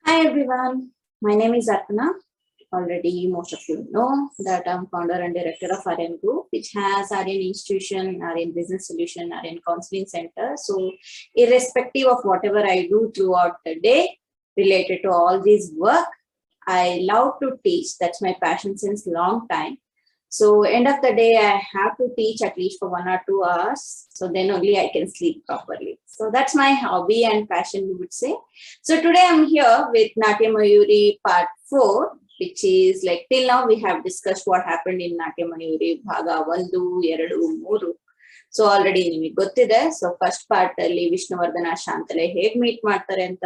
Hi everyone, my name is Arpana. Already most of you know that I'm founder and director of RN Group, which has RN Institution, RN Business Solution, RN Counseling Center. So irrespective of whatever I do throughout the day related to all this work, I love to teach. That's my passion since long time. So end of the day, I have to teach at least for 1 or 2 hours. So then only I can sleep properly. So that's my hobby and passion, we would say. So today I'm here with Natya Mayuri part 4, which is like till now we have discussed what happened in Natya Mayuri Bhaga 1, 2, 3. So already ನಿಮಗೆ ಗೊತ್ತಿದೆ. So first part ಅಲ್ಲಿ ವಿಷ್ಣುವರ್ಧನ ಶಾಂತಲೆ ಹೇಗ್ meet ಮಾಡ್ತಾರೆ ಅಂತ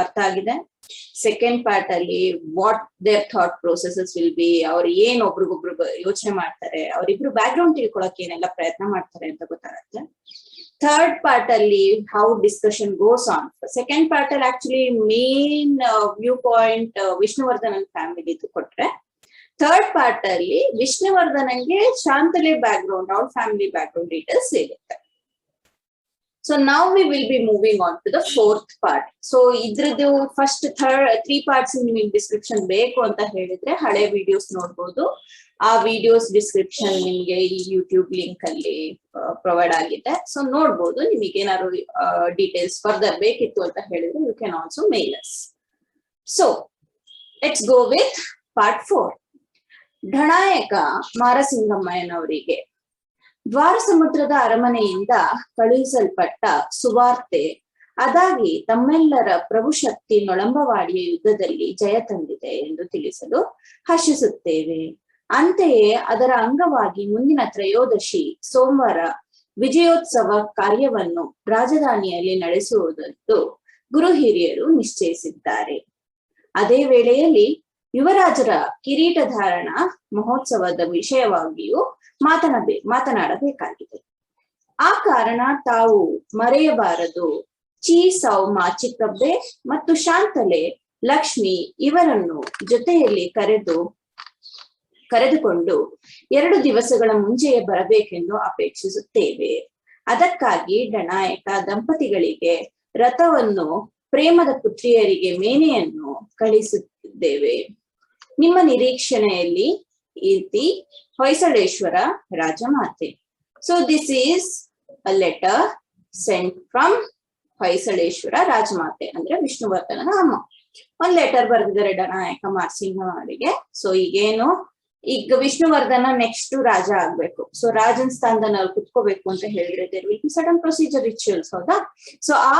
ಅರ್ಥ ಆಗಿದೆ. Second part ಅಲ್ಲಿ what their thought processes will be, ಅವ್ರು ಏನ್ ಒಬ್ರಿಗೊಬ್ರು ಯೋಚನೆ ಮಾಡ್ತಾರೆ, ಅವ್ರಿಬ್ರು ಬ್ಯಾಕ್ ಗ್ರೌಂಡ್ ತಿಳ್ಕೊಳಕ್ ಏನೆಲ್ಲ ಪ್ರಯತ್ನ ಮಾಡ್ತಾರೆ ಅಂತ ಗೊತ್ತಾಗತ್ತೆ. ಥರ್ಡ್ ಪಾರ್ಟ್ ಅಲ್ಲಿ how discussion goes on. Second part ಅಲ್ಲಿ ಆಕ್ಚುಲಿ ಮೇನ್ ವ್ಯೂ ಪಾಯಿಂಟ್ ವಿಷ್ಣುವರ್ಧನನ್ ಫ್ಯಾಮಿಲಿದು ಕೊಟ್ರೆ, ಥರ್ಡ್ ಪಾರ್ಟ್ ಅಲ್ಲಿ ವಿಷ್ಣುವರ್ಧನಂಗೆ ಶಾಂತಲೆ ಬ್ಯಾಕ್ ಗ್ರೌಂಡ್, ಅವ್ರ ಫ್ಯಾಮಿಲಿ ಬ್ಯಾಕ್ ಗ್ರೌಂಡ್ ಡೀಟೇಲ್ಸ್ ಸಿಗುತ್ತೆ. ಸೊ ನಾವು we will be moving on to the fourth part. So ಇದ್ರದ್ದು ಫಸ್ಟ್ 3 ಪಾರ್ಟ್ಸ್ ನಿಮಗೆ ಡಿಸ್ಕ್ರಿಪ್ಷನ್ ಬೇಕು ಅಂತ ಹೇಳಿದ್ರೆ ಹಳೆ ವಿಡಿಯೋಸ್ ನೋಡ್ಬೋದು. ಆ ವಿಡಿಯೋಸ್ ಡಿಸ್ಕ್ರಿಪ್ಷನ್ ನಿಮ್ಗೆ ಈ ಯೂಟ್ಯೂಬ್ ಲಿಂಕ್ ಅಲ್ಲಿ ಪ್ರೊವೈಡ್ ಆಗಿದೆ. ಸೊ ನೋಡ್ಬೋದು. ನಿಮಗೆ ಏನಾದ್ರು ಡೀಟೇಲ್ಸ್ ಫರ್ದರ್ ಬೇಕಿತ್ತು ಅಂತ ಹೇಳಿದ್ರೆ you can also mail us. So let's go with part 4. ಢಣಾಯಕ ಮಾರಸಿಂಗಮ್ಮಯ್ಯನವರಿಗೆ ದ್ವಾರ ಸಮುದ್ರದ ಅರಮನೆಯಿಂದ ಕಳುಹಿಸಲ್ಪಟ್ಟ ಸುವಾರ್ತೆ ಅದಾಗಿ ತಮ್ಮೆಲ್ಲರ ಪ್ರಭುಶಕ್ತಿ ನೊಳಂಬವಾಡಿಯ ಯುದ್ಧದಲ್ಲಿ ಜಯ ತಂದಿದೆ ಎಂದು ತಿಳಿಸಲು ಹರ್ಷಿಸುತ್ತೇವೆ. ಅಂತೆಯೇ ಅದರ ಅಂಗವಾಗಿ ಮುಂದಿನ ತ್ರಯೋದಶಿ ಸೋಮವಾರ ವಿಜಯೋತ್ಸವ ಕಾರ್ಯವನ್ನು ರಾಜಧಾನಿಯಲ್ಲಿ ನಡೆಸುವುದೆಂದು ಗುರು ಹಿರಿಯರು ನಿಶ್ಚಯಿಸಿದ್ದಾರೆ. ಅದೇ ವೇಳೆಯಲ್ಲಿ ಯುವರಾಜರ ಕಿರೀಟಧಾರಣ ಮಹೋತ್ಸವದ ವಿಷಯವಾಗಿಯೂ ಮಾತನಾಡಬೇಕಾಗಿದೆ. ಆ ಕಾರಣ ತಾವು ಮರೆಯಬಾರದು. ಚಿ ಸೌಮ ಚಿಕ್ಕಬ್ಬೆ ಮತ್ತು ಶಾಂತಲೆ ಲಕ್ಷ್ಮಿ ಇವರನ್ನು ಜೊತೆಯಲ್ಲಿ ಕರೆದುಕೊಂಡು 2 ದಿವಸಗಳ ಮುಂಚೆಯೇ ಬರಬೇಕೆಂದು ಅಪೇಕ್ಷಿಸುತ್ತೇವೆ. ಅದಕ್ಕಾಗಿ ಢಣಾಯಕ ದಂಪತಿಗಳಿಗೆ ರಥವನ್ನು, ಪ್ರೇಮದ ಪುತ್ರಿಯರಿಗೆ ಮೇನೆಯನ್ನು ಕಳಿಸುತ್ತಿದ್ದೇವೆ. ನಿಮ್ಮ ನಿರೀಕ್ಷಣೆಯಲ್ಲಿ ಇರ್ತಿ, ಹೊಯ್ಸಳೇಶ್ವರ ರಾಜಮಾತೆ. So this is a letter sent from Hoysaleshwara ರಾಜಮಾತೆ, ಅಂದ್ರೆ ವಿಷ್ಣುವರ್ಧನನ ಅಮ್ಮ. ಒಂದ್ ಲೆಟರ್ ಬರೆದಿದ್ದಾರೆ ಢಣಾಯಕ ಮಾರಸಿಂಗಮ್ಮನವರಿಗೆ. ಸೊ ಈಗ ವಿಷ್ಣುವರ್ಧನ ನೆಕ್ಸ್ಟ್ ರಾಜ ಆಗ್ಬೇಕು. ಸೊ ರಾಜನ್ ಸ್ಥಾನದಲ್ಲಿ ಅವ್ರು ಕುತ್ಕೋಬೇಕು ಅಂತ ಹೇಳಿದ್ರೆ there will be sudden procedure, rituals, ಹೌದಾ? ಸೊ ಆ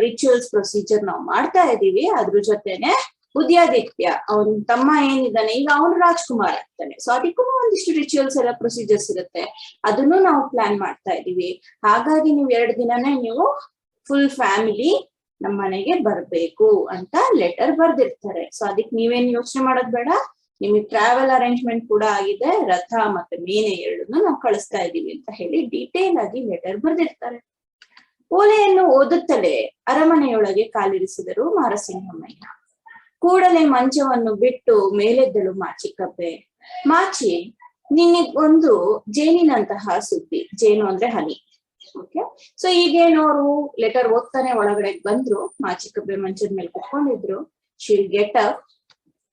ರಿಚುವಲ್ಸ್ ಪ್ರೊಸೀಜರ್ ನಾವು ಮಾಡ್ತಾ ಇದೀವಿ. ಅದ್ರ ಜೊತೆನೆ ಉದಯಾದಿತ್ಯ ಅವನ್ ತಮ್ಮ ಏನಿದ್ದಾನೆ ಈಗ ಅವನು ರಾಜ್ಕುಮಾರ್ ಆಗ್ತಾನೆ. ಸೊ ಅದಕ್ಕೂ ಒಂದಿಷ್ಟು ರಿಚುವಲ್ಸ್ ಎಲ್ಲ ಪ್ರೊಸೀಜರ್ಸ್ ಇರುತ್ತೆ. ಅದನ್ನು ನಾವು ಪ್ಲಾನ್ ಮಾಡ್ತಾ ಇದೀವಿ. ಹಾಗಾಗಿ ನೀವು 2 ದಿನನೇ ನೀವು ಫುಲ್ ಫ್ಯಾಮಿಲಿ ನಮ್ಮ ಮನೆಗೆ ಬರ್ಬೇಕು ಅಂತ ಲೆಟರ್ ಬರ್ದಿರ್ತಾರೆ. ಸೊ ಅದಕ್ಕೆ ನೀವೇನ್ ಯೋಚನೆ ಮಾಡೋದ್ ಬೇಡ. ನಿಮಗೆ ಟ್ರಾವೆಲ್ ಅರೇಂಜ್ಮೆಂಟ್ ಕೂಡ ಆಗಿದೆ. ರಥ ಮತ್ತೆ ಮೇನೆ 2 ನಾವು ಕಳಿಸ್ತಾ ಇದೀವಿ ಅಂತ ಹೇಳಿ ಡೀಟೇಲ್ ಆಗಿ ಲೆಟರ್ ಬರ್ದಿರ್ತಾರೆ. ಓಲೆಯನ್ನು ಓದುತ್ತಲೇ ಅರಮನೆಯೊಳಗೆ ಕಾಲಿರಿಸಿದರು ಮಾರಸಿಂಗಮ್ಮಯ್ಯ. ಕೂಡಲೇ ಮಂಚವನ್ನು ಬಿಟ್ಟು ಮೇಲೆದ್ದಳು ಮಾಚಿಕಬ್ಬೆ. ಮಾಚಿ, ನಿನಗೊಂದು ಜೇನಿನಂತಹ ಸುದ್ದಿ. ಜೇನು ಅಂದ್ರೆ ಹನಿ. ಓಕೆ. ಸೊ ಈಗೇನೋರು ಲೆಟರ್ ಓದ್ತಾನೆ ಒಳಗಡೆ ಬಂದ್ರು. ಮಾಚಿಕಬ್ಬೆ ಮಂಚದ ಮೇಲೆ ಕುತ್ಕೊಂಡಿದ್ರು. She'll get up.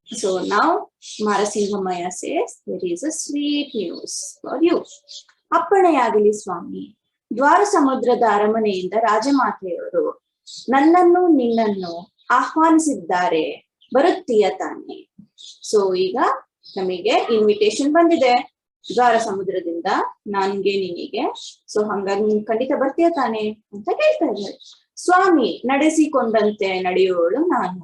So now Marasingamaya says there is a sweet news for you. ಅಪ್ಪಣೆಯಾಗಲಿ ಸ್ವಾಮಿ. ದ್ವಾರ ಸಮುದ್ರದ ಅರಮನೆಯಿಂದ ರಾಜಮಾತೆಯವರು ನನ್ನನ್ನು ನಿನ್ನನ್ನು ಆಹ್ವಾನಿಸಿದ್ದಾರೆ. ಬರುತ್ತೀಯ ತಾನೆ? ಸೊ ಈಗ ನಮಗೆ ಇನ್ವಿಟೇಷನ್ ಬಂದಿದೆ ದ್ವಾರ ಸಮುದ್ರದಿಂದ ನಿನಗೆ. ಸೊ ಹಂಗಾಗಿ ನೀನ್ ಖಂಡಿತ ಬರ್ತೀಯ ತಾನೆ ಅಂತ ಕೇಳ್ತಾ ಇದ್ದಾರೆ. ಸ್ವಾಮಿ, ನಡೆಸಿಕೊಂಡಂತೆ ನಡೆಯುವವಳು ನಾನು.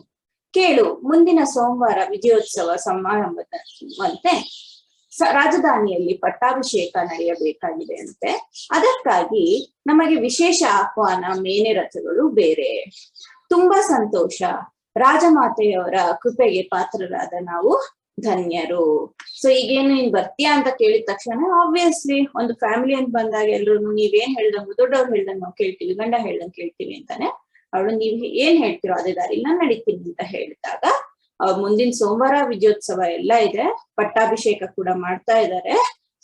ಕೇಳು, ಮುಂದಿನ ಸೋಮವಾರ ವಿಜಯೋತ್ಸವ ಸಮಾರಂಭದಂತೆ ರಾಜಧಾನಿಯಲ್ಲಿ ಪಟ್ಟಾಭಿಷೇಕ ನಡೆಯಬೇಕಾಗಿದೆ ಅಂತೆ. ಅದಕ್ಕಾಗಿ ನಮಗೆ ವಿಶೇಷ ಆಹ್ವಾನ, ಮೇನೆ ರಥಗಳು ಬೇರೆ. ತುಂಬಾ ಸಂತೋಷ. ರಾಜಮಾತೆಯವರ ಕೃಪೆಗೆ ಪಾತ್ರರಾದ ನಾವು ಧನ್ಯರು. ಸೊ ಈಗೇನು ನೀನ್ ಬರ್ತೀಯಾ ಅಂತ ಕೇಳಿದ ತಕ್ಷಣ ಆಬ್ವಿಯಸ್ಲಿ ಒಂದು ಫ್ಯಾಮಿಲಿ ಅಂತ ಬಂದಾಗ ಎಲ್ರು ನೀವೇನ್ ಹೇಳ್ದಂಗು, ದೊಡ್ಡವ್ರು ಹೇಳ್ದಂಗ್ ನಾವು ಕೇಳ್ತೀವಿ, ಗಂಡ ಹೇಳ್ದಂಗ್ ಕೇಳ್ತೀವಿ ಅಂತಾನೆ. ಅವಳು ನೀವ್ ಏನ್ ಹೇಳ್ತಿರೋ ಅದೇ ದಾರಿಲಿ ನಾನು ನಡೀತೀನಿ ಅಂತ ಹೇಳಿದಾಗ, ಮುಂದಿನ ಸೋಮವಾರ ವಿಜಯೋತ್ಸವ ಎಲ್ಲ ಇದೆ, ಪಟ್ಟಾಭಿಷೇಕ ಕೂಡ ಮಾಡ್ತಾ ಇದ್ದಾರೆ.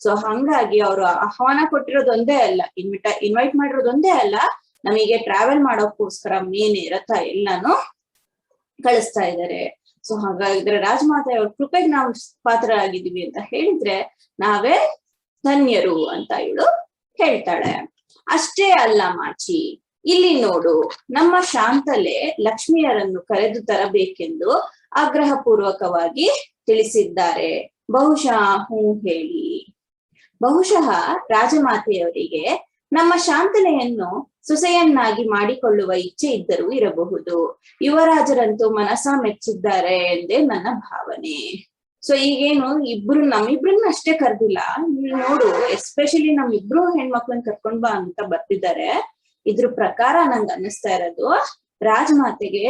ಸೊ ಹಂಗಾಗಿ ಅವರು ಆಹ್ವಾನ ಕೊಟ್ಟಿರೋದೊಂದೇ ಅಲ್ಲ, ಇನ್ವೈಟ್ ಮಾಡಿರೋದೊಂದೇ ಅಲ್ಲ, ನಮಗೆ ಟ್ರಾವೆಲ್ ಮಾಡೋಕ್ಕೋಸ್ಕರ ಮೇನೆ ರಥ ಎಲ್ಲಾನು ಕಳಿಸ್ತಾ ಇದ್ದಾರೆ. ಸೊ ಹಾಗಾದ್ರೆ ರಾಜಮಾತೆಯವ್ರ ಕೃಪೆಗೆ ನಾವು ಪಾತ್ರರಾಗಿದ್ದೀವಿ ಅಂತ ಹೇಳಿದ್ರೆ ನಾವೇ ಧನ್ಯರು ಅಂತ ಇವಳು ಹೇಳ್ತಾಳೆ. ಅಷ್ಟೇ ಅಲ್ಲ ಮಾಚಿ, ಇಲ್ಲಿ ನೋಡು, ನಮ್ಮ ಶಾಂತಲೆ ಲಕ್ಷ್ಮಿಯರನ್ನು ಕರೆದು ತರಬೇಕೆಂದು ಆಗ್ರಹ ಪೂರ್ವಕವಾಗಿ ತಿಳಿಸಿದ್ದಾರೆ. ಬಹುಶಃ ಹೂ ಹೇಳಿ. ಬಹುಶಃ ರಾಜಮಾತೆಯವರಿಗೆ ನಮ್ಮ ಶಾಂತಲೆಯನ್ನು ಸೊಸೆಯನ್ನಾಗಿ ಮಾಡಿಕೊಳ್ಳುವ ಇಚ್ಛೆ ಇದ್ದರೂ ಇರಬಹುದು. ಯುವರಾಜರಂತೂ ಮನಸ ಮೆಚ್ಚಿದ್ದಾರೆ ಎಂದೇ ನನ್ನ ಭಾವನೆ. ಸೊ ಈಗೇನು ನಮ್ಮಿಬ್ರನ್ನ ಅಷ್ಟೇ ಕರ್ದಿಲ್ಲ, ನೀವು ನೋಡು, ಎಸ್ಪೆಷಲಿ ನಮ್ಮಿಬ್ರು ಹೆಣ್ಮಕ್ಳನ್ನ ಕರ್ಕೊಂಡ್ ಬಾ ಅಂತ ಬರ್ತಿದ್ದಾರೆ. ಇದ್ರ ಪ್ರಕಾರ ನಂಗೆ ಅನ್ನಿಸ್ತಾ ಇರೋದು, ರಾಜಮಾತೆಗೆ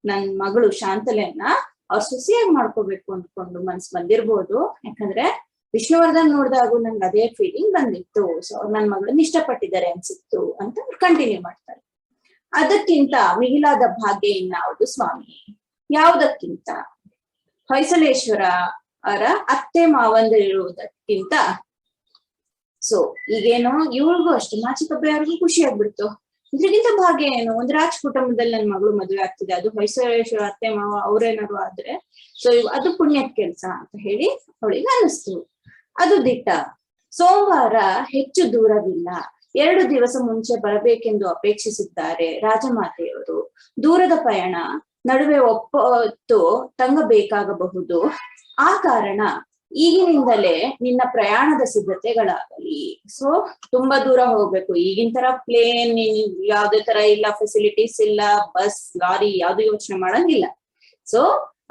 ನನ್ ಮಗಳು ಶಾಂತಲೆಯನ್ನ ಅವ್ರ ಸೊಸೆಯಾಗಿ ಮಾಡ್ಕೋಬೇಕು ಅಂದ್ಕೊಂಡು ಮನ್ಸ್ ಬಂದಿರ್ಬೋದು. ಯಾಕಂದ್ರೆ ವಿಷ್ಣುವರ್ಧನ್ ನೋಡಿದಾಗೂ ನಂಗೆ ಅದೇ ಫೀಲಿಂಗ್ ಬಂದಿತ್ತು. ಸೊ ಅವ್ರು ನನ್ ಮಗಳನ್ನ ಇಷ್ಟಪಟ್ಟಿದ್ದಾರೆ ಅನ್ಸಿತ್ತು ಅಂತ ಕಂಟಿನ್ಯೂ ಮಾಡ್ತಾರೆ. ಅದಕ್ಕಿಂತ ಮಿಗಿಲಾದ ಭಾಗ್ಯ ಇನ್ನಾವುದು ಸ್ವಾಮಿ? ಯಾವುದಕ್ಕಿಂತ? ಹೊಯ್ಸಳೇಶ್ವರ ಅವರ ಅತ್ತೆ ಮಾವಂದಿರುವುದಕ್ಕಿಂತ. ಸೊ ಈಗೇನು ಇವ್ರಿಗೂ ಅಷ್ಟೇ, ಮಾಚಿಕಬ್ಬೆಯವ್ರಿಗೂ ಖುಷಿ ಆಗ್ಬಿಡ್ತು. ಇದ್ರಿಗಿಂತ ಭಾಗ್ಯ ಏನು? ಒಂದು ರಾಜ್ ಕುಟುಂಬದಲ್ಲಿ ನನ್ ಮಗಳು ಮದುವೆ ಆಗ್ತಿದೆ, ಅದು ಹೊಯ್ಸಳೇಶ್ವರ ಅತ್ತೆ ಮಾವ ಅವ್ರೇನಾದ್ರು ಆದ್ರೆ ಸೊ ಅದು ಪುಣ್ಯದ ಕೆಲ್ಸ ಅಂತ ಹೇಳಿ ಅವಳಿಗೆ ಅನ್ನಿಸ್ತು. ಅದು ದಿಟ್ಟ. ಸೋಮವಾರ ಹೆಚ್ಚು ದೂರವಿಲ್ಲ, 2 ದಿವಸ ಮುಂಚೆ ಬರಬೇಕೆಂದು ಅಪೇಕ್ಷಿಸಿದ್ದಾರೆ ರಾಜಮಾತೆಯವರು. ದೂರದ ಪಯಣ, ನಡುವೆ ಒಪ್ಪತ್ತು ತಂಗಬೇಕಾಗಬಹುದು. ಆ ಕಾರಣ ಈಗಿನಿಂದಲೇ ನಿನ್ನ ಪ್ರಯಾಣದ ಸಿದ್ಧತೆಗಳಾಗಲಿ. ಸೊ ತುಂಬಾ ದೂರ ಹೋಗ್ಬೇಕು. ಈಗಿನ ತರ ಪ್ಲೇನ್ ಯಾವ್ದೇ ತರ ಇಲ್ಲ, ಫೆಸಿಲಿಟೀಸ್ ಇಲ್ಲ, ಬಸ್ ಲಾರಿ ಯಾವ್ದು ಯೋಚನೆ ಮಾಡಂಗಿಲ್ಲ. ಸೊ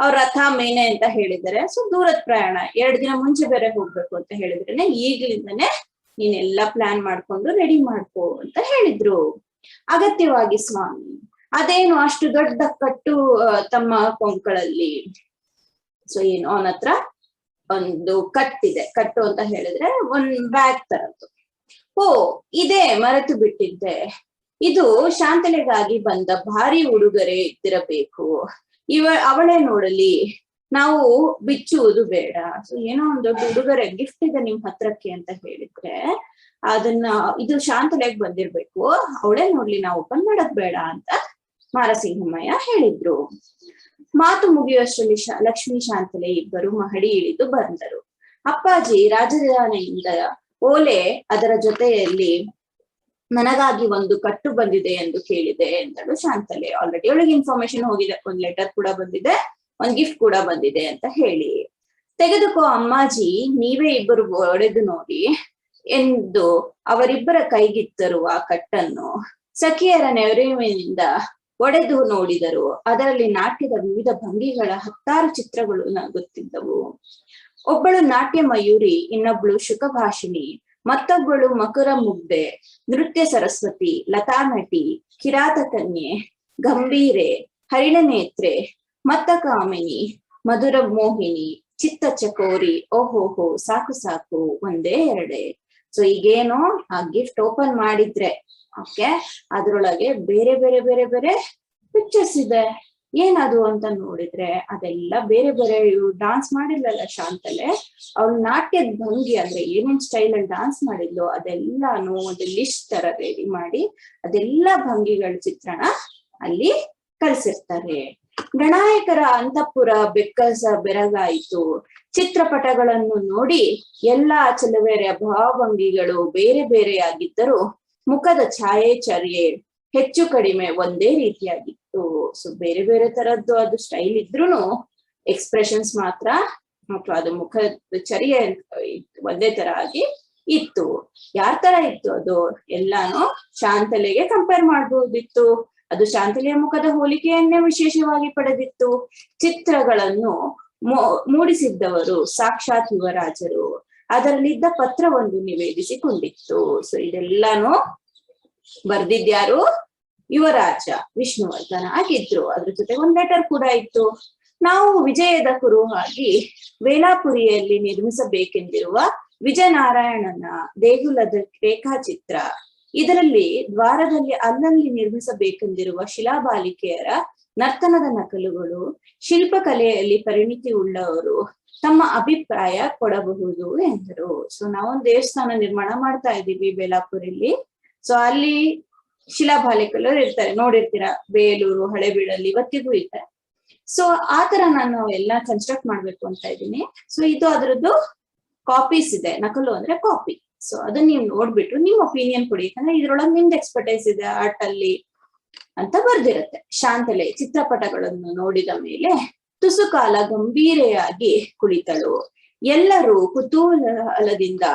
ಅವ್ರ ರಥ ಮೇನೆ ಅಂತ ಹೇಳಿದ್ದಾರೆ. ಸೊ ದೂರದ ಪ್ರಯಾಣ, 2 ದಿನ ಮುಂಚೆ ಬೇರೆ ಹೋಗ್ಬೇಕು ಅಂತ ಹೇಳಿದ್ರೇನೆ ಈಗ್ಲಿಂದಾನೆ ನೀನೆಲ್ಲಾ ಪ್ಲಾನ್ ಮಾಡ್ಕೊಂಡು ರೆಡಿ ಮಾಡ್ಕೋ ಅಂತ ಹೇಳಿದ್ರು. ಅಗತ್ಯವಾಗಿ ಸ್ವಾಮಿ. ಅದೇನು ಅಷ್ಟು ದೊಡ್ಡ ಕಟ್ಟು ತಮ್ಮ ಕೊಂಕಳಲ್ಲಿ? ಸೊ ಏನು ಅವನ ಹತ್ರ ಒಂದು ಕಟ್ಟಿದೆ. ಕಟ್ಟು ಅಂತ ಹೇಳಿದ್ರೆ ಒಂದ್ ಬ್ಯಾಗ್ ತರದ್ದು. ಓ, ಇದೇ ಮರೆತು ಬಿಟ್ಟಿದ್ದೆ. ಇದು ಶಾಂತಲೆಗಾಗಿ ಬಂದ ಭಾರಿ ಉಡುಗೊರೆ ಇದ್ದಿರಬೇಕು. ಅವಳೇ ನೋಡಲಿ, ನಾವು ಬಿಚ್ಚುವುದು ಬೇಡ. ಸೊ ಏನೋ ಒಂದ್ ದೊಡ್ಡ ಉಡುಗೊರೆ ಗಿಫ್ಟ್ ಇದೆ ನಿಮ್ ಹತ್ರಕ್ಕೆ ಅಂತ ಹೇಳಿದ್ರೆ ಅದನ್ನ ಇದು ಶಾಂತಲೆಗ್ ಬಂದಿರ್ಬೇಕು, ಅವಳೇ ನೋಡ್ಲಿ, ನಾವು ಓಪನ್ ಮಾಡಕ್ ಬೇಡ ಅಂತ ಮಾರಸಿಂಹಮಯ್ಯ ಹೇಳಿದ್ರು. ಮಾತು ಮುಗಿಯುವಷ್ಟರಲ್ಲಿ ಲಕ್ಷ್ಮೀ ಶಾಂತಲೆ ಇಬ್ಬರು ಮಹಡಿ ಇಳಿದು ಬಂದರು. ಅಪ್ಪಾಜಿ ರಾಜಧಾನಿಯಿಂದ ಓಲೆ, ಅದರ ಜೊತೆಯಲ್ಲಿ ನನಗಾಗಿ ಒಂದು ಕಟ್ಟು ಬಂದಿದೆ ಎಂದು ಕೇಳಿದೆ ಎಂದಳು ಶಾಂತಲೆ. ಆಲ್ರೆಡಿ ಅವಳಿಗೆ ಇನ್ಫಾರ್ಮೇಶನ್ ಹೋಗಿದೆ, ಒಂದ್ ಲೆಟರ್ ಕೂಡ ಬಂದಿದೆ, ಒಂದ್ ಗಿಫ್ಟ್ ಕೂಡ ಬಂದಿದೆ ಅಂತ ಹೇಳಿ. ತೆಗೆದುಕೋ ಅಮ್ಮಾಜಿ, ನೀವೇ ಇಬ್ಬರು ಒಡೆದು ನೋಡಿ ಎಂದು ಅವರಿಬ್ಬರ ಕೈಗಿತ್ತರು ಆ ಕಟ್ಟನ್ನು. ಸಖಿಯರ ನೆರವಿನಿಂದ ಒಡೆದು ನೋಡಿದರು. ಅದರಲ್ಲಿ ನಾಟ್ಯದ ವಿವಿಧ ಭಂಗಿಗಳ 10 ಚಿತ್ರಗಳು ನಗುತ್ತಿದ್ದವು. ಒಬ್ಬಳು ನಾಟ್ಯ ಮಯೂರಿ, ಇನ್ನೊಬ್ಬಳು ಶುಕಭಾಷಿಣಿ, ಮತ್ತೊಬ್ಬಳು ಮಕರ ಮುಗ್ಧೆ, ನೃತ್ಯ ಸರಸ್ವತಿ, ಲತಾ ನಟಿ, ಕಿರಾತ ಕನ್ಯೆ, ಗಂಭೀರೆ, ಹರಿಣನೇತ್ರೆ, ಮತ್ತಕಾಮಿನಿ, ಮಧುರ ಮೋಹಿನಿ, ಚಿತ್ತ ಚಕೋರಿ. ಓಹೋಹೋ, ಸಾಕು ಸಾಕು, ಒಂದೇ ಎರಡೇ. ಸೊ ಈಗೇನು ಆ ಗಿಫ್ಟ್ ಓಪನ್ ಮಾಡಿದ್ರೆ ಓಕೆ, ಅದ್ರೊಳಗೆ ಬೇರೆ ಬೇರೆ ಬೇರೆ ಬೇರೆ ಪಿಕ್ಚರ್ಸ್ ಇದೆ. ಏನದು ಅಂತ ನೋಡಿದ್ರೆ ಅದೆಲ್ಲ ಬೇರೆ ಬೇರೆ. ಇವ್ರು ಡಾನ್ಸ್ ಮಾಡಿದ್ಲಲ್ಲ ಶಾಂತಲೆ, ಅವ್ಳ ನಾಟ್ಯದ ಭಂಗಿ ಅಂದ್ರೆ ಏನೇನ್ ಸ್ಟೈಲ್ ಅಲ್ಲಿ ಡಾನ್ಸ್ ಮಾಡಿದ್ಲು ಅದೆಲ್ಲಾನು ಒಂದು ಲಿಸ್ಟ್ ತರ ರೆಡಿ ಮಾಡಿ ಅದೆಲ್ಲಾ ಭಂಗಿಗಳ ಚಿತ್ರಣ ಅಲ್ಲಿ ಕಳ್ಸಿರ್ತಾರೆ. ಗಣಾಯಕರ ಅಂತಃಪುರ ಬೆಕ್ಕಸ ಬೆರಗಾಯಿತು. ಚಿತ್ರಪಟಗಳನ್ನು ನೋಡಿ ಎಲ್ಲಾ ಚೆಲುವೆಯ ಭಾವಭಂಗಿಗಳು ಬೇರೆ ಬೇರೆಯಾಗಿದ್ದರೂ ಮುಖದ ಛಾಯೆಚರ್ಯೆ ಹೆಚ್ಚು ಕಡಿಮೆ ಒಂದೇ ರೀತಿಯಾಗಿತ್ತು. ಸೊ ಬೇರೆ ಬೇರೆ ತರದ್ದು ಅದು ಸ್ಟೈಲ್ ಇದ್ರೂನು ಎಕ್ಸ್ಪ್ರೆಷನ್ಸ್ ಮಾತ್ರ ಮತ್ತು ಅದು ಮುಖದ ಚರ್ಯೆ ಒಂದೇ ತರ ಆಗಿ ಇತ್ತು. ಯಾರ್ ತರ ಇತ್ತು ಅದು ಎಲ್ಲಾನು ಶಾಂತಲೆಗೆ ಕಂಪೇರ್ ಮಾಡಬಹುದಿತ್ತು. ಅದು ಶಾಂತಲೆಯ ಮುಖದ ಹೋಲಿಕೆಯನ್ನೇ ವಿಶೇಷವಾಗಿ ಪಡೆದಿತ್ತು. ಚಿತ್ರಗಳನ್ನು ಮೂಡಿಸಿದ್ದವರು ಸಾಕ್ಷಾತ್ ಯುವರಾಜರು. ಅದರಲ್ಲಿದ್ದ ಪತ್ರವೊಂದು ನಿವೇದಿಸಿಕೊಂಡಿತ್ತು. ಸೊ ಇದೆಲ್ಲಾನು ಬರ್ದಿದ್ಯಾರು? ಯುವರಾಜ ವಿಷ್ಣುವರ್ಧನ ಆಗಿದ್ರು. ಅದ್ರ ಜೊತೆ ಒಂದ್ ಲೆಟರ್ ಕೂಡ ಇತ್ತು. ನಾವು ವಿಜಯದ ಕುರುಹಾಗಿ ವೇಲಾಪುರಿಯಲ್ಲಿ ನಿರ್ಮಿಸಬೇಕೆಂದಿರುವ ವಿಜಯನಾರಾಯಣನ ದೇಗುಲದ ರೇಖಾಚಿತ್ರ. ಇದರಲ್ಲಿ ದ್ವಾರದಲ್ಲಿ ಅಲ್ಲಲ್ಲಿ ನಿರ್ಮಿಸಬೇಕೆಂದಿರುವ ಶಿಲಾಬಾಲಿಕೆಯರ ನರ್ತನದ ನಕಲುಗಳು. ಶಿಲ್ಪಕಲೆಯಲ್ಲಿ ಪರಿಣಿತಿ ಉಳ್ಳವರು ತಮ್ಮ ಅಭಿಪ್ರಾಯ ಕೊಡಬಹುದು ಎಂದರು. ಸೊ ನಾವೊಂದು ದೇವಸ್ಥಾನ ನಿರ್ಮಾಣ ಮಾಡ್ತಾ ಇದ್ದೀವಿ ಬೇಲಾಪುರಲ್ಲಿ. ಸೊ ಅಲ್ಲಿ ಶಿಲಾಬಾಲಿಕೆಗಳು ಇರ್ತಾರೆ, ನೋಡಿರ್ತೀರಾ, ಬೇಲೂರು ಹಳೆಬೀಡಲ್ಲಿ ಇವತ್ತಿಗೂ ಇರ್ತಾರೆ. ಸೊ ಆತರ ನಾನು ಎಲ್ಲ ಕನ್ಸ್ಟ್ರಕ್ಟ್ ಮಾಡ್ಬೇಕು ಅಂತ ಇದ್ದೀನಿ. ಸೊ ಇದು ಅದ್ರದ್ದು ಕಾಪೀಸ್ ಇದೆ, ನಕಲು ಅಂದ್ರೆ ಕಾಪಿ. ಸೊ ಅದನ್ನ ನೀವು ನೋಡ್ಬಿಟ್ಟು ನಿಮ್ ಒಪಿನಿಯನ್ ಕೊಡಿ, ಯಾಕಂದ್ರೆ ಇದ್ರೊಳಗೆ ನಿಮ್ದು ಎಕ್ಸ್ಪರ್ಟೈಸ್ ಇದೆ ಆರ್ಟ್ ಅಲ್ಲಿ ಅಂತ ಬರ್ದಿರುತ್ತೆ. ಶಾಂತಲೆ ಚಿತ್ರಪಟಗಳನ್ನು ನೋಡಿದ ಮೇಲೆ ತುಸು ಕಾಲ ಗಂಭೀರೆಯಾಗಿ ಕುಳಿತಳು. ಎಲ್ಲರೂ ಕುತೂಹಲದಿಂದ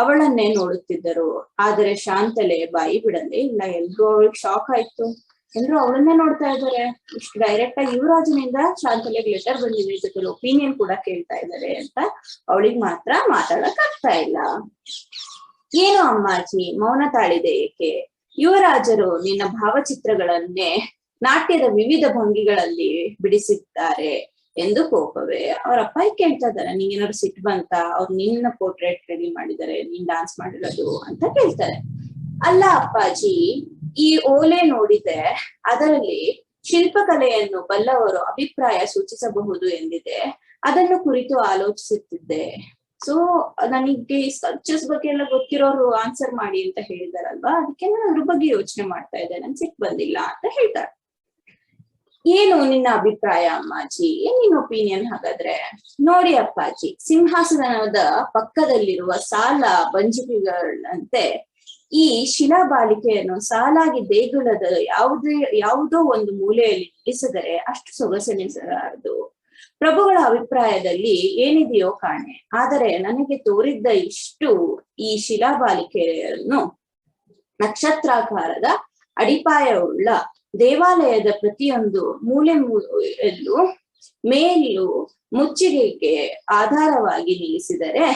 ಅವಳನ್ನೇ ನೋಡುತ್ತಿದ್ದರು. ಆದರೆ ಶಾಂತಲೆ ಬಾಯಿ ಬಿಡಲೇ ಇಲ್ಲ. ಎಲ್ರೂ ಅವಳಿಗೆ ಶಾಕ್ ಆಯ್ತು, ಎಲ್ರು ಅವಳನ್ನೇ ನೋಡ್ತಾ ಇದ್ದಾರೆ. ಇಷ್ಟು ಡೈರೆಕ್ಟ್ ಆಗಿ ಯುವರಾಜನಿಂದ ಶಾಂತಲೆಗೆ ಲೆಟರ್ ಬಂದಿದೆ, ಜೊತೆ ಒಪಿನಿಯನ್ ಕೂಡ ಕೇಳ್ತಾ ಇದ್ದಾರೆ ಅಂತ ಅವಳಿಗೆ ಮಾತ್ರ ಮಾತಾಡಕ್ ಆಗ್ತಾ ಇಲ್ಲ. ಏನು ಅಮ್ಮಾಜಿ ಮೌನ ತಾಳಿದೆ ಏಕೆ? ಯುವರಾಜರು ನಿನ್ನ ಭಾವಚಿತ್ರಗಳನ್ನೇ ನಾಟ್ಯದ ವಿವಿಧ ಭಂಗಿಗಳಲ್ಲಿ ಬಿಡಿಸಿದ್ದಾರೆ ಎಂದು ಕೋಪವೇ? ಅವ್ರ ಅಪ್ಪ ಕೇಳ್ತಾ ಇದಾರೆ, ನಿಂಗೇನಾದ್ರು ಸಿಟ್ಟು ಬಂತ? ಅವ್ರು ನಿನ್ನ ಪೋರ್ಟ್ರೇಟ್ ರೆಡಿ ಮಾಡಿದ್ದಾರೆ, ನೀನ್ ಡಾನ್ಸ್ ಮಾಡಿರೋದು ಅಂತ ಕೇಳ್ತಾರೆ. ಅಲ್ಲ ಅಪ್ಪಾಜಿ, ಈ ಓಲೆ ನೋಡಿದೆ, ಅದರಲ್ಲಿ ಶಿಲ್ಪಕಲೆಯನ್ನು ಬಲ್ಲವರು ಅಭಿಪ್ರಾಯ ಸೂಚಿಸಬಹುದು ಎಂದಿದೆ, ಅದನ್ನು ಕುರಿತು ಆಲೋಚಿಸುತ್ತಿದ್ದೆ. ಸೊ ನನಗೆ ಸ್ಕಲ್ಪ್ಚರ್ಸ್ ಬಗ್ಗೆ ಎಲ್ಲ ಗೊತ್ತಿರೋರು ಆನ್ಸರ್ ಮಾಡಿ ಅಂತ ಹೇಳಿದಾರಲ್ವಾ, ಅದಕ್ಕೆ ನಾನು ಅದ್ರ ಬಗ್ಗೆ ಯೋಚನೆ ಮಾಡ್ತಾ ಇದ್ದೆ, ನನ್ ಸಿಟ್ಟು ಬಂದಿಲ್ಲ ಅಂತ ಹೇಳ್ತಾರೆ. ಏನು ನಿನ್ನ ಅಭಿಪ್ರಾಯ ಅಮ್ಮಾಜಿ? ಏನ್ ನಿನ್ನ ಒಪಿನಿಯನ್ ಹಾಗಾದ್ರೆ? ನೋಡಿ ಅಪ್ಪಾಜಿ, ಸಿಂಹಾಸನದ ಪಕ್ಕದಲ್ಲಿರುವ ಸಾಲ ಬಂಜಿಕೆಗಳಂತೆ ಈ ಶಿಲಾಬಾಲಿಕೆಯನ್ನು ಸಾಲಾಗಿ ದೇಗುಲದ ಯಾವುದೋ ಒಂದು ಮೂಲೆಯಲ್ಲಿ ನಿಲ್ಲಿಸಿದರೆ ಅಷ್ಟು ಸೊಗಸೆನಿಸಲಾರದು. ಪ್ರಭುಗಳ ಅಭಿಪ್ರಾಯದಲ್ಲಿ ಏನಿದೆಯೋ ಕಾಣೆ, ಆದರೆ ನನಗೆ ತೋರಿದ್ದ ಇಷ್ಟು ಈ ಶಿಲಾಬಾಲಿಕೆಯನ್ನು ನಕ್ಷತ್ರಾಕಾರದ ಅಡಿಪಾಯವುಳ್ಳ ದೇವಾಲಯದ ಪ್ರತಿಯೊಂದು ಮೂಲೆಯಲ್ಲೂ ಮೇಲು ಮುಚ್ಚಿಗೆಗೆ ಆಧಾರವಾಗಿ ನಿಲ್ಲಿಸಿದರೆ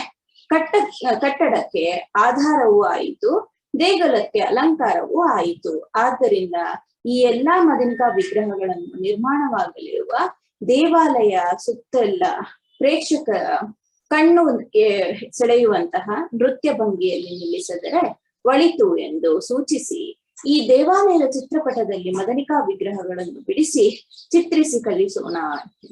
ಕಟ್ಟಡಕ್ಕೆ ಆಧಾರವೂ ಆಯಿತು, ದೇಗುಲಕ್ಕೆ ಅಲಂಕಾರವೂ ಆಯಿತು. ಆದ್ದರಿಂದ ಈ ಎಲ್ಲಾ ಮದನಿಕಾ ವಿಗ್ರಹಗಳನ್ನು ನಿರ್ಮಾಣವಾಗಲಿರುವ ದೇವಾಲಯ ಸುತ್ತೆಲ್ಲ ಪ್ರೇಕ್ಷಕ ಕಣ್ಣು ಸೆಳೆಯುವಂತಹ ನೃತ್ಯ ಭಂಗಿಯಲ್ಲಿ ನಿಲ್ಲಿಸಿದರೆ ಒಳಿತು ಎಂದು ಸೂಚಿಸಿ ಈ ದೇವಾಲಯದ ಚಿತ್ರಪಟದಲ್ಲಿ ಮದನಿಕಾ ವಿಗ್ರಹಗಳನ್ನು ಬಿಡಿಸಿ ಚಿತ್ರಿಸಿ ಕಲಿಸೋಣ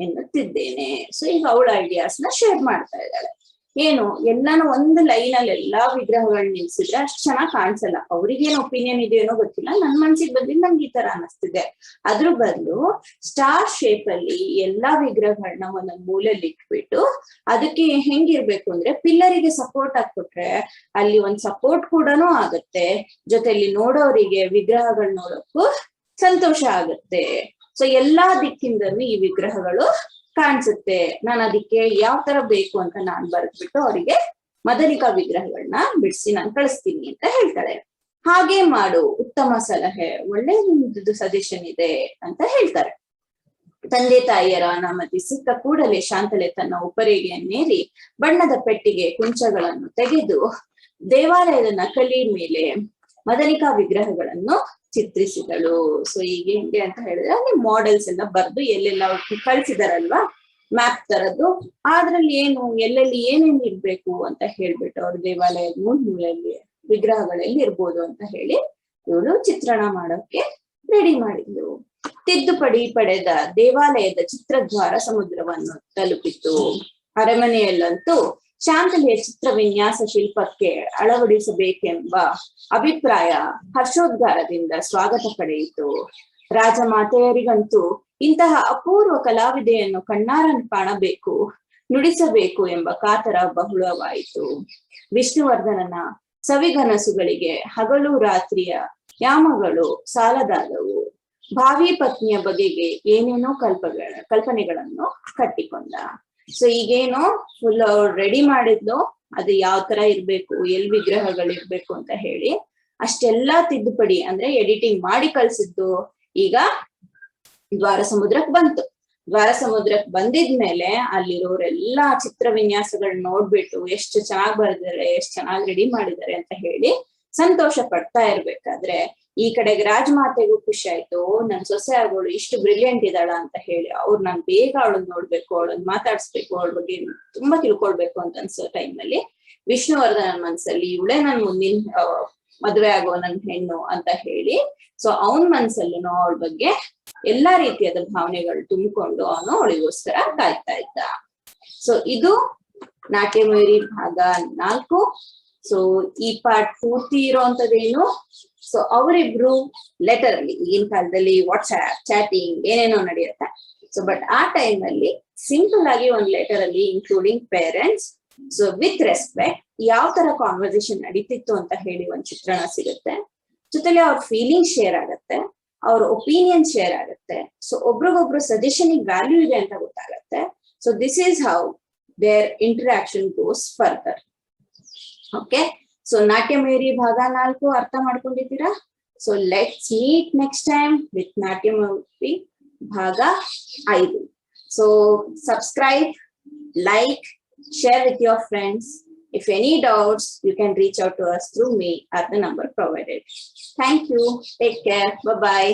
ಎನ್ನುತ್ತಿದ್ದೇನೆ. ಸೊ ಈಗ ಅವಳ ಐಡಿಯಾಸ್ನ ಶೇರ್ ಮಾಡ್ತಾ ಇದ್ದಾಳೆ. ಏನು ಎಲ್ಲಾನು ಒಂದು ಲೈನ್ ಅಲ್ಲಿ ಎಲ್ಲಾ ವಿಗ್ರಹಗಳನ್ನ ನಿಲ್ಸಿದ್ರೆ ಅಷ್ಟು ಚೆನ್ನಾಗ್ ಕಾಣಿಸಲ್ಲ. ಅವ್ರಿಗೇನು ಒಪಿನಿಯನ್ ಇದೆಯೇನೋ ಗೊತ್ತಿಲ್ಲ, ನನ್ ಮನ್ಸಿಗೆ ಬಂದಿದ್ದು ನಂಗೆ ಈ ತರ ಅನಿಸ್ತಿದೆ. ಅದ್ರ ಬದಲು ಸ್ಟಾರ್ ಶೇಪ್ ಅಲ್ಲಿ ಎಲ್ಲಾ ವಿಗ್ರಹಗಳನ್ನ ಒಂದೊಂದ್ ಮೂಲೆಯಲ್ಲಿ ಇಟ್ಬಿಟ್ಟು ಅದಕ್ಕೆ ಹೆಂಗಿರ್ಬೇಕು ಅಂದ್ರೆ ಪಿಲ್ಲರಿಗೆ ಸಪೋರ್ಟ್ ಹಾಕ್ಬಿಟ್ರೆ ಅಲ್ಲಿ ಒಂದ್ ಸಪೋರ್ಟ್ ಕೂಡನೂ ಆಗತ್ತೆ, ಜೊತೆಲಿ ನೋಡೋರಿಗೆ ವಿಗ್ರಹಗಳು ನೋಡೋಕ್ಕೂ ಸಂತೋಷ ಆಗುತ್ತೆ. ಸೊ ಎಲ್ಲಾ ದಿಕ್ಕಿಂದನೂ ಈ ವಿಗ್ರಹಗಳು ಕಾಣಿಸುತ್ತೆ. ನಾನು ಅದಕ್ಕೆ ಯಾವ ತರ ಬೇಕು ಅಂತ ನಾನ್ ಬರ್ದ್ಬಿಟ್ಟು ಅವರಿಗೆ ಮದನಿಕಾ ವಿಗ್ರಹಗಳನ್ನ ಬಿಡಿಸಿ ನಾನು ಕಳಿಸ್ತೀನಿ ಅಂತ ಹೇಳ್ತಾಳೆ. ಹಾಗೆ ಮಾಡು, ಉತ್ತಮ ಸಲಹೆ, ಒಳ್ಳೆ ನಿಮ್ದು ಸಜೆಷನ್ ಇದೆ ಅಂತ ಹೇಳ್ತಾರೆ. ತಂದೆ ತಾಯಿಯರ ಅನುಮತಿ ಸಿಕ್ಕ ಕೂಡಲೇ ಶಾಂತಲೆ ತನ್ನ ಉಪ್ಪರಿಗೆಯನ್ನೇರಿ ಬಣ್ಣದ ಪೆಟ್ಟಿಗೆ ಕುಂಚಗಳನ್ನು ತೆಗೆದು ದೇವಾಲಯದ ನಕಲಿ ಮೇಲೆ ಮದನಿಕಾ ವಿಗ್ರಹಗಳನ್ನು ಚಿತ್ರಿಸಿದಳು. ಸೊ ಈಗ ಹೆಂಗೆ ಅಂತ ಹೇಳಿದ್ರೆ ಅಲ್ಲಿ ಮಾಡೆಲ್ಸ್ ಎಲ್ಲ ಬರ್ದು ಎಲ್ಲೆಲ್ಲ ಕಳ್ಸಿದಾರಲ್ವಾ ಮ್ಯಾಪ್ ತರದ್ದು, ಅದ್ರಲ್ಲಿ ಏನು ಎಲ್ಲೆಲ್ಲಿ ಏನೇನ್ ಇರ್ಬೇಕು ಅಂತ ಹೇಳ್ಬಿಟ್ಟು ಅವ್ರ ದೇವಾಲಯದ ಮೂಲೆಯಲ್ಲಿ ವಿಗ್ರಹಗಳಲ್ಲಿ ಇರ್ಬೋದು ಅಂತ ಹೇಳಿ ಇವಳು ಚಿತ್ರಣ ಮಾಡೋಕೆ ರೆಡಿ ಮಾಡಿದ್ಲು. ತಿದ್ದುಪಡಿ ಪಡೆದ ದೇವಾಲಯದ ಚಿತ್ರದ್ವಾರ ಸಮುದ್ರವನ್ನು ತಲುಪಿತು. ಅರಮನೆಯಲ್ಲಂತೂ ಶಾಂತಲೆಯ ಚಿತ್ರ ವಿನ್ಯಾಸ ಶಿಲ್ಪಕ್ಕೆ ಅಳವಡಿಸಬೇಕೆಂಬ ಅಭಿಪ್ರಾಯ ಹರ್ಷೋದ್ಗಾರದಿಂದ ಸ್ವಾಗತ ಪಡೆಯಿತು. ರಾಜಮಾತೆಯರಿಗಂತೂ ಇಂತಹ ಅಪೂರ್ವ ಕಲಾವಿದೆಯನ್ನು ಕಣ್ಣಾರನ್ನು ಕಾಣಬೇಕು, ನುಡಿಸಬೇಕು ಎಂಬ ಕಾತರ ಬಹುಳವಾಯಿತು. ವಿಷ್ಣುವರ್ಧನನ ಸವಿಗನಸುಗಳಿಗೆ ಹಗಲು ರಾತ್ರಿಯ ಯಾಮಗಳು ಸಾಲದಾದವು. ಭಾವಿ ಪತ್ನಿಯ ಬಗೆಗೆ ಏನೇನೋ ಕಲ್ಪನೆಗಳನ್ನು ಕಟ್ಟಿಕೊಂಡ. ಸೊ ಈಗೇನೋ ಫುಲ್ ರೆಡಿ ಮಾಡಿದ್ಲು, ಅದು ಯಾವ ತರ ಇರ್ಬೇಕು, ಎಲ್ ವಿಗ್ರಹಗಳಿರ್ಬೇಕು ಅಂತ ಹೇಳಿ ಅಷ್ಟೆಲ್ಲಾ ತಿದ್ದುಪಡಿ ಅಂದ್ರೆ ಎಡಿಟಿಂಗ್ ಮಾಡಿ ಕಳ್ಸಿದ್ದು ಈಗ ದ್ವಾರ ಸಮುದ್ರಕ್ಕೆ ಬಂತು. ದ್ವಾರ ಸಮುದ್ರಕ್ಕೆ ಬಂದಿದ್ಮೇಲೆ ಅಲ್ಲಿರೋರೆಲ್ಲಾ ಚಿತ್ರ ವಿನ್ಯಾಸಗಳನ್ನ ನೋಡ್ಬಿಟ್ಟು ಎಷ್ಟು ಚೆನ್ನಾಗ್ ಬರ್ದಿದ್ದಾರೆ, ಎಷ್ಟ್ ಚೆನ್ನಾಗ್ ರೆಡಿ ಮಾಡಿದ್ದಾರೆ ಅಂತ ಹೇಳಿ ಸಂತೋಷ ಪಡ್ತಾ ಇರ್ಬೇಕಾದ್ರೆ ಈ ಕಡೆಗೆ ರಾಜಮಾತೆಗೂ ಖುಷಿ ಆಯ್ತು, ನನ್ ಸೊಸೆ ಆಗೋಳು ಇಷ್ಟು ಬ್ರಿಲಿಯಂಟ್ ಇದ್ದಾಳ ಅಂತ ಹೇಳಿ ಅವ್ರು ನಾನ್ ಬೇಗ ಅವಳನ್ನ ನೋಡ್ಬೇಕು, ಅವಳನ್ನ ಮಾತಾಡ್ಸ್ಬೇಕು, ಅವಳ ಬಗ್ಗೆ ತುಂಬಾ ತಿಳ್ಕೊಳ್ಬೇಕು ಅಂತ ಅನ್ಸೋ ಟೈಮ್ ಅಲ್ಲಿ ವಿಷ್ಣುವರ್ಧನ ಮನ್ಸಲ್ಲಿ ಇವಳೇ ನನ್ ಮುಂದಿನ ಮದ್ವೆ ಆಗೋ ನನ್ ಹೆಣ್ಣು ಅಂತ ಹೇಳಿ ಸೊ ಅವನ್ ಮನ್ಸಲ್ಲೂ ಅವಳ ಬಗ್ಗೆ ಎಲ್ಲಾ ರೀತಿಯಾದ ಭಾವನೆಗಳು ತುಂಬಿಕೊಂಡು ಅವನು ಅವಳಿಗೋಸ್ಕರ ಕಾಯ್ತಾ ಇದ್ದ. ಸೊ ಇದು ನಾಟ್ಯಮಯೂರಿ ಭಾಗ 4. ಸೊ ಈ ಪಾರ್ಟ್ ಪೂರ್ತಿ ಇರೋಂಥದ್ದೇನು, ಸೊ ಅವರಿಬ್ರು ಲೆಟರ್ ಅಲ್ಲಿ ಈಗಿನ ಕಾಲದಲ್ಲಿ ವಾಟ್ಸ್ಆಪ್ ಚಾಟಿಂಗ್ ಏನೇನೋ ನಡೆಯುತ್ತೆ, ಸೊ ಬಟ್ ಆ ಟೈಮ್ ಅಲ್ಲಿ ಸಿಂಪಲ್ ಆಗಿ ಒಂದ್ ಲೆಟರ್ ಅಲ್ಲಿ including parents, so with respect ಯಾವ ತರ ಕಾನ್ವರ್ಸೇಷನ್ ನಡೀತಿತ್ತು ಅಂತ ಹೇಳಿ ಒಂದ್ ಚಿತ್ರಣ ಸಿಗುತ್ತೆ. ಜೊತೆಲಿ ಅವ್ರ ಫೀಲಿಂಗ್ ಶೇರ್ ಆಗತ್ತೆ, ಅವ್ರ ಒಪಿನಿಯನ್ ಶೇರ್ ಆಗುತ್ತೆ. ಸೊ ಒಬ್ರಿಗೊಬ್ರು ಸಜೆಷನ್ ವ್ಯಾಲ್ಯೂ ಇದೆ ಅಂತ ಗೊತ್ತಾಗತ್ತೆ. So this is how their interaction goes further. Okay, so Natyamayuri ಭಾಗ 4 ಅರ್ಥ ಮಾಡ್ಕೊಂಡಿದ್ದೀರಾ? So let's meet next time with Natyamayuri ಭಾಗ 5. So subscribe, like, share with your friends. If any doubts, you can reach out to us through me at the number provided. Thank you. Take care. Bye-bye.